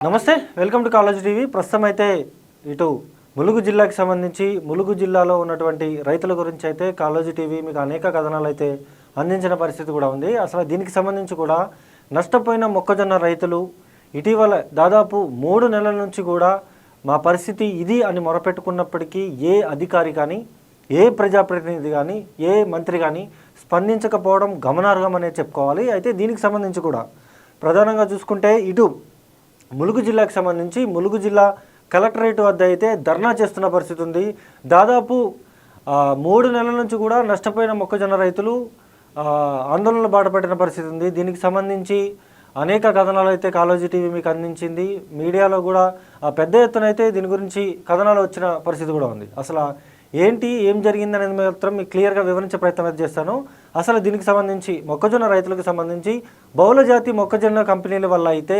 నమస్తే, welcome to college TV. ప్రస్తుతం అయితే ఇటు ములుగు జిల్లాకి సంబంధించి ములుగు జిల్లాలో ఉన్నటువంటి రైతుల గురించి అయితే కాలేజ్ టీవీ మీకు అనేక కథనాలు అయితే అందించిన పరిస్థితి కూడా ఉంది. అసలు దీనికి సంబంధించి కూడా నష్టపోయిన మొక్కజొన్న రైతులు ఇటీవల దాదాపు 3 నెలల నుంచి కూడా మా పరిస్థితి ఇది అని మొరపెట్టుకున్నప్పటికీ ఏ అధికారి కానీ, ఏ ప్రజాప్రతినిధి కానీ, ఏ మంత్రి కానీ స్పందించకపోవడం గమనార్హం అనే చెప్పుకోవాలి. అయితే దీనికి సంబంధించి కూడా ప్రధానంగా చూసుకుంటే ఇటు ములుగు జిల్లాకు సంబంధించి ములుగు జిల్లా కలెక్టరేట్ వద్ద అయితే ధర్నా చేస్తున్న పరిస్థితి ఉంది. దాదాపు 3 నెలల నుంచి కూడా నష్టపోయిన మొక్కజొన్న రైతులు ఆందోళనలు బాటపట్టిన పరిస్థితి ఉంది. దీనికి సంబంధించి అనేక కథనాలు అయితే కాలేజీ టీవీ మీకు అందించింది. మీడియాలో కూడా పెద్ద ఎత్తున అయితే దీని గురించి కథనాలు వచ్చిన పరిస్థితి కూడా ఉంది. అసలు ఏం జరిగింది అనేది మాత్రం మీకు క్లియర్గా వివరించే ప్రయత్నం అయితే చేస్తాను. అసలు దీనికి సంబంధించి మొక్కజొన్న రైతులకు సంబంధించి బహుళజాతి మొక్కజొన్న కంపెనీల వల్ల అయితే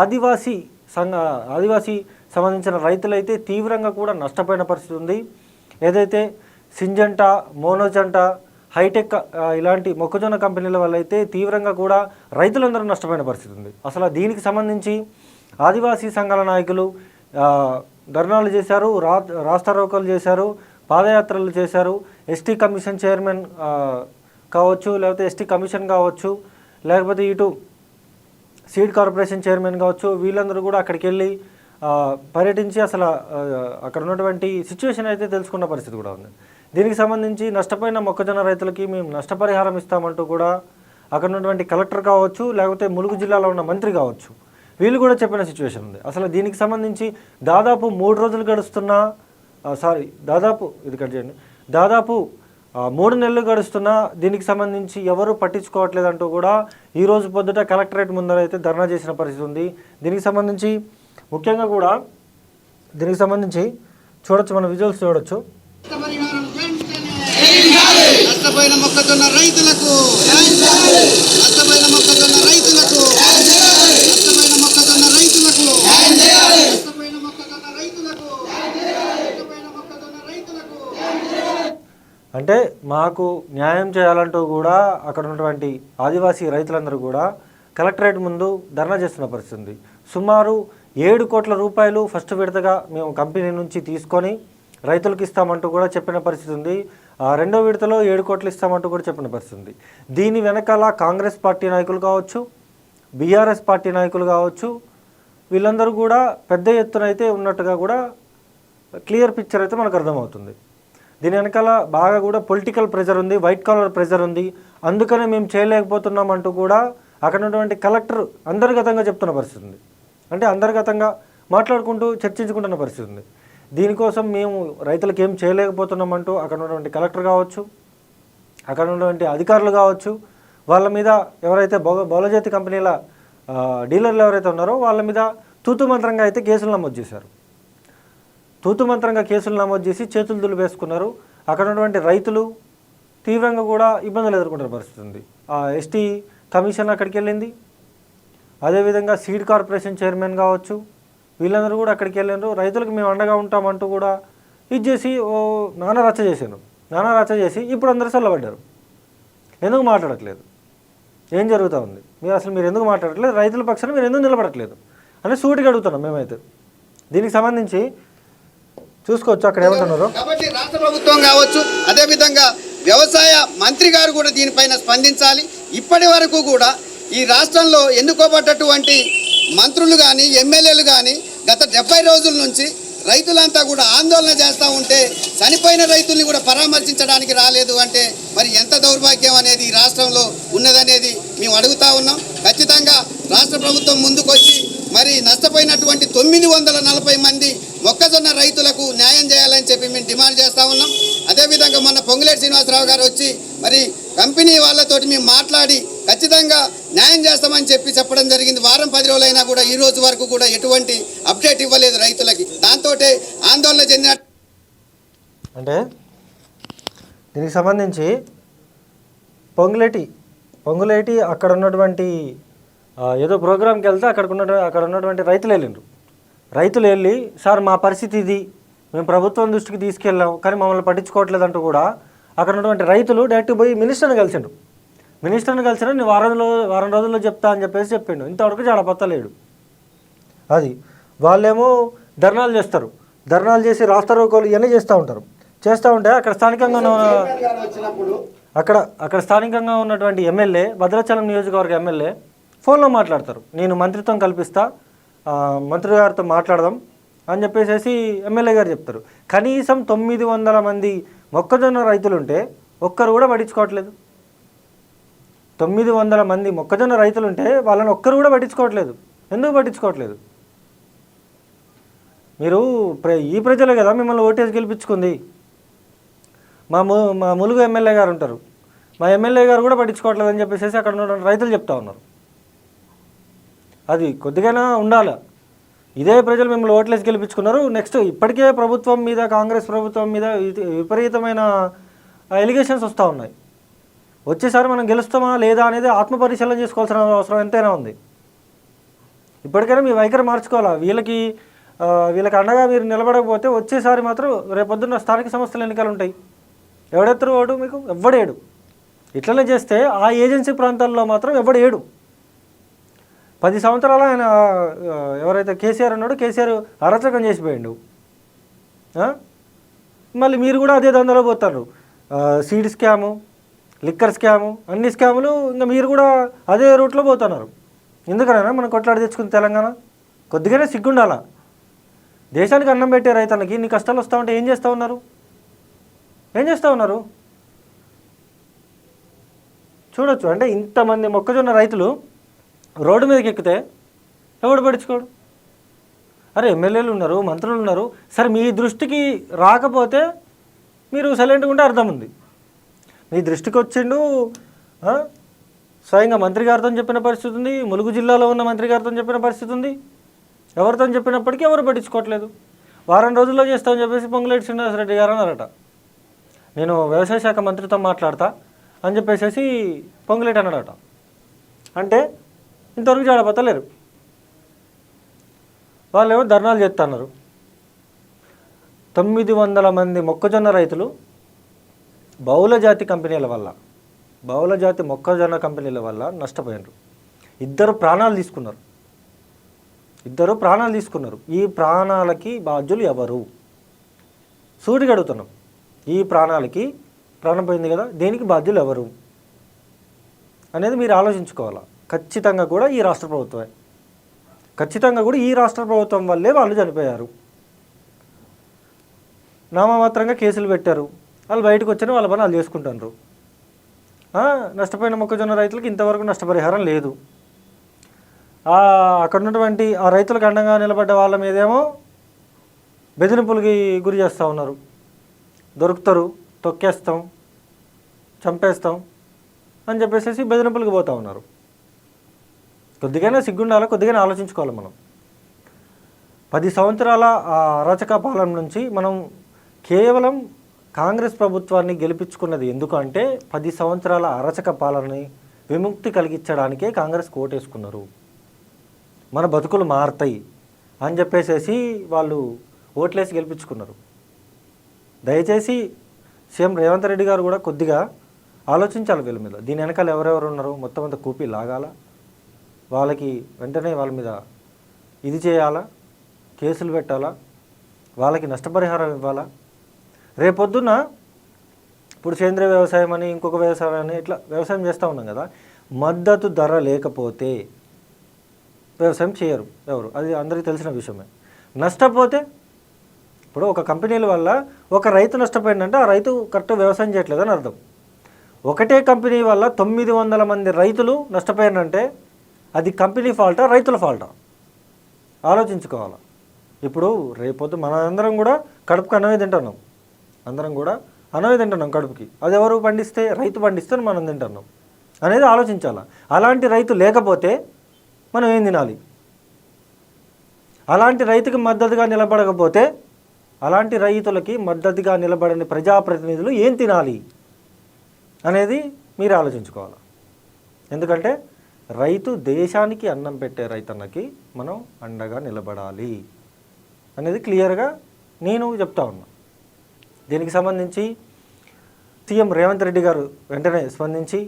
ఆదివాసీ సంబంధించిన రైతులు అయితే తీవ్రంగా కూడా నష్టపోయిన పరిస్థితి ఉంది. ఏదైతే సింజంటా, మోనోజంటా, హైటెక్ ఇలాంటి మొక్కజొన్న కంపెనీల వల్ల అయితే తీవ్రంగా కూడా రైతులందరూ నష్టపోయిన పరిస్థితి ఉంది. అసలు దీనికి సంబంధించి ఆదివాసీ సంఘాల నాయకులు ధర్నాలు చేశారు, రాస్తారోకోలు చేశారు, పాదయాత్రలు చేశారు. ఎస్టీ కమిషన్ చైర్మన్ కావచ్చు, లేకపోతే ఎస్టీ కమిషన్ కావచ్చు, లేకపోతే ఇటు సీడ్ కార్పొరేషన్ చైర్మన్ కావచ్చు, వీళ్ళందరూ కూడా అక్కడికి వెళ్ళి పర్యటించి అసలు అక్కడ ఉన్నటువంటి సిచ్యువేషన్ అయితే తెలుసుకున్న పరిస్థితి కూడా ఉంది. దీనికి సంబంధించి నష్టపోయిన మొక్కజొన్న రైతులకి మేము నష్టపరిహారం ఇస్తామంటూ కూడా అక్కడ ఉన్నటువంటి కలెక్టర్ కావచ్చు, లేకపోతే ములుగు జిల్లాలో ఉన్న మంత్రి కావచ్చు, వీళ్ళు కూడా చెప్పిన సిచ్యువేషన్ ఉంది. అసలు దీనికి సంబంధించి దాదాపు 3 రోజులు గడుస్తున్నా దాదాపు 3 నెలలు గడుస్తున్నా దీనికి సంబంధించి ఎవరు పట్టించుకోవట్లేదంటూ కూడా ఈరోజు పొద్దుట కలెక్టరేట్ ముందర అయితే ధర్నా చేసిన పరిస్థితి ఉంది. దీనికి సంబంధించి ముఖ్యంగా కూడా చూడొచ్చు, మన విజువల్స్ చూడొచ్చు. నష్టపోయిన మొక్కజొన్న రైతులకు అంటే మాకు న్యాయం చేయాలంటూ కూడా అక్కడ ఉన్నటువంటి ఆదివాసీ రైతులందరూ కూడా కలెక్టరేట్ ముందు ధర్నా చేస్తున్న పరిస్థితి ఉంది. సుమారు 7 కోట్ల రూపాయలు ఫస్ట్ విడతగా మేము కంపెనీ నుంచి తీసుకొని రైతులకు ఇస్తామంటూ కూడా చెప్పిన పరిస్థితి ఉంది. రెండో విడతలో 7 కోట్లు ఇస్తామంటూ కూడా చెప్పిన పరిస్థితి ఉంది. దీని వెనకాల కాంగ్రెస్ పార్టీ నాయకులు కావచ్చు, బీఆర్ఎస్ పార్టీ నాయకులు కావచ్చు, వీళ్ళందరూ కూడా పెద్ద ఎత్తున అయితే ఉన్నట్టుగా కూడా క్లియర్ పిక్చర్ అయితే మనకు అర్థమవుతుంది. దీని వెనకాల బాగా కూడా పొలిటికల్ ప్రెజర్ ఉంది, వైట్ కాలర్ ప్రెజర్ ఉంది. అందుకనే మేము చేయలేకపోతున్నాం అంటూ కూడా అక్కడ ఉన్నటువంటి కలెక్టర్ అంతర్గతంగా చెప్తున్న పరిస్థితి ఉంది. అంటే అంతర్గతంగా మాట్లాడుకుంటూ చర్చించుకుంటున్న పరిస్థితి ఉంది. దీనికోసం మేము రైతులకు ఏం చేయలేకపోతున్నామంటూ అక్కడ ఉన్నటువంటి కలెక్టర్ కావచ్చు, అక్కడ ఉన్నటువంటి అధికారులు కావచ్చు, వాళ్ళ మీద ఎవరైతే బహుళజాతి కంపెనీల డీలర్లు ఎవరైతే ఉన్నారో వాళ్ళ మీద తూతుమంత్రంగా అయితే కేసులు నమోదు చేశారు. కేసులు నమోదు చేసి చేతులు దులిపేసుకున్నారు. అక్కడ ఉన్నటువంటి రైతులు తీవ్రంగా కూడా ఇబ్బందులు ఎదుర్కొంటున్న పరిస్థితి ఉంది. ఎస్టీ కమిషన్ అక్కడికి వెళ్ళింది, అదేవిధంగా సీడ్ కార్పొరేషన్ చైర్మన్ కావచ్చు, వీళ్ళందరూ కూడా అక్కడికి వెళ్ళారు. రైతులకు మేము అండగా ఉంటామంటూ కూడా ఇది చేసి నానా రచ్చ చేసి ఇప్పుడు అందరూ చల్లబడ్డారు. ఎందుకు మాట్లాడట్లేదు? ఏం జరుగుతూ ఉంది? మీరు ఎందుకు మాట్లాడట్లేదు? రైతుల పక్షాన మీరు ఎందుకు నిలబడట్లేదు అని సూటిగా అడుగుతున్నాం మేమైతే. దీనికి సంబంధించి చూసుకోవచ్చు అక్కడ ఏమంటున్నారు. కాబట్టి రాష్ట్ర ప్రభుత్వం కావచ్చు, అదేవిధంగా వ్యవసాయ మంత్రి గారు కూడా దీనిపైన స్పందించాలి. ఇప్పటి వరకు కూడా ఈ రాష్ట్రంలో ఎన్నుకోబడ్డటువంటి మంత్రులు కానీ, ఎమ్మెల్యేలు కానీ గత 70 రోజుల నుంచి రైతులంతా కూడా ఆందోళన చేస్తూ ఉంటే చనిపోయిన రైతుల్ని కూడా పరామర్శించడానికి రాలేదు అంటే మరి ఎంత దౌర్భాగ్యం అనేది ఈ రాష్ట్రంలో ఉన్నదనేది మేము అడుగుతా ఉన్నాం. ఖచ్చితంగా రాష్ట్ర ప్రభుత్వం ముందుకొచ్చి మరి నష్టపోయినటువంటి 940 మంది మొక్కజొన్న రైతులకు న్యాయం చేయాలని చెప్పి మేము డిమాండ్ చేస్తూ ఉన్నాం. అదేవిధంగా మొన్న పొంగులేటి శ్రీనివాసరావు గారు వచ్చి మరి కంపెనీ వాళ్ళతోటి మేము మాట్లాడి ఖచ్చితంగా న్యాయం చేస్తామని చెప్పడం జరిగింది. వారం 10 రోజులైనా కూడా ఈ రోజు వరకు కూడా ఎటువంటి అప్డేట్ ఇవ్వలేదు రైతులకి. దాంతో ఆందోళన చెందిన అంటే దీనికి సంబంధించి పొంగులేటి అక్కడ ఉన్నటువంటి ఏదో ప్రోగ్రామ్కి వెళ్తే అక్కడ ఉన్నటువంటి రైతులు వెళ్ళి సార్ మా పరిస్థితి ఇది, మేము ప్రభుత్వం దృష్టికి తీసుకెళ్ళాం కానీ మమ్మల్ని పట్టించుకోవట్లేదంటూ కూడా అక్కడ ఉన్నటువంటి రైతులు డైరెక్ట్ పోయి మినిస్టర్ని కలిసిండు. నేను వారం రోజుల్లో చెప్తా అని చెప్పిండు. ఇంతవరకు జాడపత్తలేడు. అది వాళ్ళేమో ధర్నాలు చేస్తారు, ధర్నాలు చేసి రాస్తారోకోలు ఇవన్నీ చేస్తూ ఉంటారు. చేస్తూ ఉంటే అక్కడ స్థానికంగా అక్కడ స్థానికంగా ఉన్నటువంటి ఎమ్మెల్యే, భద్రాచలం నియోజకవర్గ ఎమ్మెల్యే ఫోన్లో మాట్లాడతారు. నేను మంత్రిత్వం కల్పిస్తా, మంత్రి గారితో మాట్లాడదాం అని చెప్పేసి ఎమ్మెల్యే గారు చెప్తారు. కనీసం 900 మంది మొక్కజొన్న రైతులుంటే ఒక్కరు కూడా పట్టించుకోవట్లేదు. 900 మంది మొక్కజొన్న రైతులుంటే వాళ్ళని ఒక్కరు కూడా పట్టించుకోవట్లేదు. ఎందుకు పట్టించుకోవట్లేదు? మీరు ఈ ప్రజలే కదా మిమ్మల్ని ఓటేసి గెలిపించుకుంది. మా ములుగు ఎమ్మెల్యే గారు ఉంటారు, మా ఎమ్మెల్యే గారు కూడా పట్టించుకోవట్లేదు అని చెప్పేసి అక్కడ ఉన్న రైతులు చెప్తా ఉన్నారు. అది కొద్దిగానే ఉండాలి. ఇదే ప్రజలు మిమ్మల్ని ఓట్లేసి గెలిపించుకున్నారు. నెక్స్ట్ ఇప్పటికే ప్రభుత్వం మీద, కాంగ్రెస్ ప్రభుత్వం మీద విపరీతమైన ఎలిగేషన్స్ వస్తూ ఉన్నాయి. వచ్చేసారి మనం గెలుస్తామా లేదా అనేది ఆత్మపరిశీలన చేసుకోవాల్సిన అవసరం ఎంతైనా ఉంది. ఇప్పటికైనా మీ వైఖరి మార్చుకోవాలా. వీళ్ళకి అండగా మీరు నిలబడకపోతే వచ్చేసారి మాత్రం రేపొద్దున్న స్థానిక సంస్థల ఎన్నికలు ఉంటాయి. ఎవడెత్తరు ఓటు? మీకు ఎవ్వడేడు. ఇట్లనే చేస్తే ఆ ఏజెన్సీ ప్రాంతాల్లో మాత్రం ఎవడేడు. 10 సంవత్సరాలు ఆయన ఎవరైతే కేసీఆర్ ఉన్నాడో కేసీఆర్ అరాచకం చేసిపోయాడు. మళ్ళీ మీరు కూడా అదే దందాలో పోతారు. సీడ్ స్కాము, లిక్కర్ స్కాము, అన్ని స్కాములు ఇంకా మీరు కూడా అదే రూట్లో పోతున్నారు. ఎందుకనైనా మనం కొట్లాడి తెచ్చుకుంది తెలంగాణ. కొద్దిగానే సిగ్గుండాలా. దేశానికి అన్నం పెట్టే రైతులకి ఇన్ని కష్టాలు వస్తూ ఉంటే ఏం చేస్తూ ఉన్నారు? చూడొచ్చు. అంటే ఇంతమంది మొక్కజొన్న రైతులు రోడ్డు మీదకి ఎక్కితే ఎవడు పట్టించుకోడు. అరే ఎమ్మెల్యేలు ఉన్నారు, మంత్రులు ఉన్నారు, సరే మీ దృష్టికి రాకపోతే మీరు సైలెంట్గా ఉంటే అర్థం ఉంది. మీ దృష్టికి వచ్చిండు, స్వయంగా మంత్రి గారితో చెప్పిన పరిస్థితి ఉంది, ములుగు జిల్లాలో ఉన్న మంత్రి గారితో చెప్పిన పరిస్థితి ఉంది. ఎవరితో చెప్పినప్పటికీ ఎవరు పట్టించుకోవట్లేదు. వారం రోజుల్లో చేస్తామని చెప్పేసి పొంగులేటి శ్రీనివాసరెడ్డి గారు అన్నారట. నేను వ్యవసాయ శాఖ మంత్రితో మాట్లాడతా అని చెప్పేసి పొంగులేటి అన్నాడట. అంటే ఇంతవరకు జాడపత్తలేరు. వాళ్ళు ఏమో ధర్నాలు చేస్తున్నారు. 900 మంది మొక్కజొన్న రైతులు బహుళజాతి కంపెనీల వల్ల, బహుళజాతి మొక్కజొన్న కంపెనీల వల్ల నష్టపోయారు. 2 ప్రాణాలు తీసుకున్నారు. ఈ ప్రాణాలకి బాధ్యులు ఎవరు? సూటిగా అడుగుతున్నాం. ఈ ప్రాణాలకి ప్రాణం పోయింది కదా, దేనికి బాధ్యులు ఎవరు అనేది మీరు ఆలోచించుకోవాలా. ఖచ్చితంగా కూడా ఈ రాష్ట్ర ప్రభుత్వమే. ఈ రాష్ట్ర ప్రభుత్వం వల్లే వాళ్ళు చనిపోయారు. నామమాత్రంగా కేసులు పెట్టారు. వాళ్ళు బయటకు వచ్చిన వాళ్ళ పని వాళ్ళు చేసుకుంటారు. నష్టపోయిన మొక్కజొన్న రైతులకు ఇంతవరకు నష్టపరిహారం లేదు. అక్కడ ఉన్నటువంటి ఆ రైతులకు అండగా నిలబడ్డ వాళ్ళ మీదేమో బెదిరింపులకి గురి చేస్తూ ఉన్నారు. దొరుకుతారు, తొక్కేస్తాం, చంపేస్తాం అని చెప్పేసి బెదిరింపులకి పోతూ ఉన్నారు. కొద్దిగానే సిగ్గుండాలి, కొద్దిగానే ఆలోచించుకోవాలి. మనం 10 సంవత్సరాల అరాచక పాలన నుంచి మనం కేవలం కాంగ్రెస్ ప్రభుత్వాన్ని గెలిపించుకున్నది ఎందుకంటే 10 సంవత్సరాల అరాచక పాలనని విముక్తి కలిగించడానికే కాంగ్రెస్ ఓటేసుకున్నారు. మన బతుకులు మారుతాయి అని చెప్పేసి వాళ్ళు ఓట్లేసి గెలిపించుకున్నారు. దయచేసి సీఎం రేవంత్ రెడ్డి గారు కూడా కొద్దిగా ఆలోచించాలి వీళ్ళ మీద. దీని వెనకాల ఎవరెవరు ఉన్నారు మొత్తం అంతా కూపి లాగాల, వాళ్ళకి వెంటనే వాళ్ళ మీద ఇది చేయాలా, కేసులు పెట్టాలా, వాళ్ళకి నష్టపరిహారం ఇవ్వాలా. రేపొద్దున ఇప్పుడు సేంద్రీయ వ్యవసాయం అని ఇంకొక వ్యవసాయం అని ఇట్లా వ్యవసాయం చేస్తూ ఉన్నాం కదా, మద్దతు ధర లేకపోతే వ్యవసాయం చేయరు ఎవరు, అది అందరికీ తెలిసిన విషయమే. నష్టపోతే ఇప్పుడు ఒక కంపెనీల వల్ల ఒక రైతు నష్టపోయిందంటే ఆ రైతు కరెక్ట్ వ్యవసాయం చేయట్లేదని అర్థం. ఒకటే కంపెనీ వల్ల 900 మంది రైతులు నష్టపోయారంటే అది కంపెనీ ఫాల్టా, రైతుల ఫాల్టా ఆలోచించుకోవాలి. ఇప్పుడు రేపొద్దు మన అందరం కూడా కడుపుకి అన్నమే తింటున్నాం, అందరం కూడా అన్నమే తింటున్నాం కడుపుకి. అది ఎవరు పండిస్తే? రైతు పండిస్తే మనం తింటున్నాం అనేది ఆలోచించాలి. అలాంటి రైతు లేకపోతే మనం ఏం తినాలి? అలాంటి రైతుకి మద్దతుగా నిలబడకపోతే, అలాంటి రైతులకి మద్దతుగా నిలబడని ప్రజాప్రతినిధులు ఏం తినాలి అనేది మీరు ఆలోచించుకోవాలి. ఎందుకంటే రైతు దేశానికి అన్నం పెట్టే రైతన్నకి మనం అండగా నిలబడాలి అనేది క్లియర్గా నేను చెప్తా ఉన్నా. దీనికి సంబంధించి సీఎం రేవంత్ రెడ్డి గారు వెంటనే స్పందించి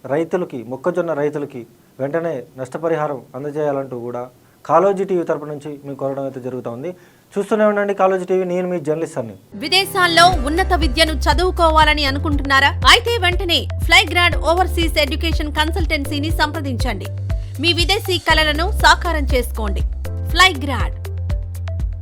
రైతులకి, మొక్కజొన్న రైతులకి వెంటనే నష్టపరిహారం అందజేయాలంటూ కూడా కాలోజీ టీవీ తరపు నుంచి మీకు కోరడం అయితే జరుగుతుంది. చూస్తూనే ఉండండి కాలోజీ టీవీ. నేను మీ జర్నలిస్ట్ అన్ని. విదేశాల్లో ఉన్నత విద్యను చదువుకోవాలని అనుకుంటున్నారా? అయితే వెంటనే ఫ్లైగ్రాడ్ ఓవర్సీస్ ఎడ్యుకేషన్ కన్సల్టెన్సీని సంప్రదించండి. మీ విదేశీ కలలను సాకారం చేసుకోండి. ఫ్లైగ్రాడ్